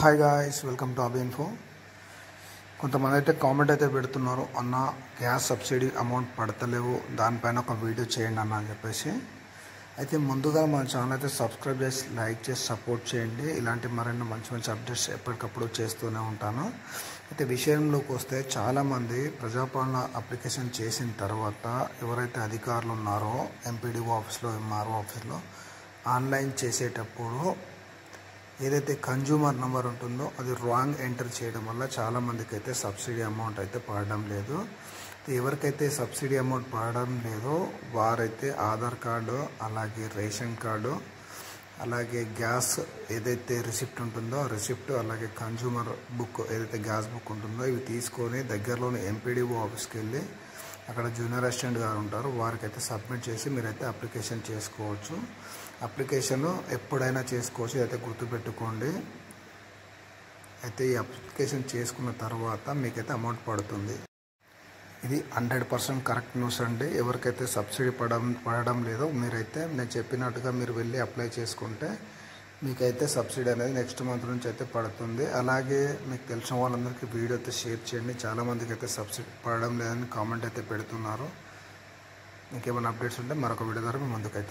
Hi guys, welcome to Abhi info. కొంతమంది అయితే comment అయితే పెడుతున్నారు, అన్న గ్యాస్ సబ్సిడీ అమౌంట్ పడతలేవు, దానిపైన ఒక వీడియో చేయండి అన్న అని చెప్పేసి. అయితే ముందుగా మన ఛానల్ అయితే సబ్స్క్రైబ్ చేసి లైక్ చేసి సపోర్ట్ చేయండి. ఇలాంటి మరిన్ని మంచి మంచి అప్డేట్స్ ఎప్పటికప్పుడు చేస్తూనే ఉంటాను. అయితే విషయంలోకి వస్తే చాలామంది ప్రజాపాలన అప్లికేషన్ చేసిన తర్వాత ఎవరైతే అధికారులు ఉన్నారో ఎంపీడీఓ ఆఫీస్లో, ఎంఆర్ఓ ఆఫీస్లో ఆన్లైన్ చేసేటప్పుడు ఏదైతే కన్జ్యూమర్ నెంబర్ ఉంటుందో అది రాంగ్ ఎంటర్ చేయడం వల్ల చాలామందికి అయితే సబ్సిడీ అమౌంట్ అయితే పడడం లేదు. ఎవరికైతే సబ్సిడీ అమౌంట్ పడడం లేదో వారైతే ఆధార్ కార్డు, అలాగే రేషన్ కార్డు, అలాగే గ్యాస్ ఏదైతే రిసిప్ట్ ఉంటుందో ఆ రిసిప్ట్, అలాగే కన్జ్యూమర్ బుక్ ఏదైతే గ్యాస్ బుక్ ఉంటుందో ఇవి తీసుకొని దగ్గరలోని ఎంపీడీఓ ఆఫీస్కి వెళ్ళి అక్కడ జూనియర్ అసిస్టెంట్ గారు ఉంటారు, వారికి అయితే సబ్మిట్ చేసి మీరైతే అప్లికేషన్ చేసుకోవచ్చు. అప్లికేషన్ ఎప్పుడైనా చేసుకోవచ్చు, అయితే గుర్తుపెట్టుకోండి. అయితే ఈ అప్లికేషన్ చేసుకున్న తర్వాత మీకైతే అమౌంట్ పడుతుంది. ఇది 100% కరెక్ట్ న్యూస్ అండి. ఎవరికైతే సబ్సిడీ పడడం లేదో మీరైతే నేను చెప్పినట్టుగా మీరు వెళ్ళి అప్లై చేసుకుంటే మీకైతే సబ్సిడీ అనేది నెక్స్ట్ మంత్ నుంచి అయితే పడుతుంది. అలాగే మీకు తెలిసిన వాళ్ళందరికీ వీడియో అయితే షేర్ చేయండి. చాలామందికి అయితే సబ్సిడీ పడడం లేదని కామెంట్ అయితే పెడుతున్నారు. మీకు ఏమైనా అప్డేట్స్ ఉంటే మరొక వీడియో ద్వారా మీ ముందుకైతే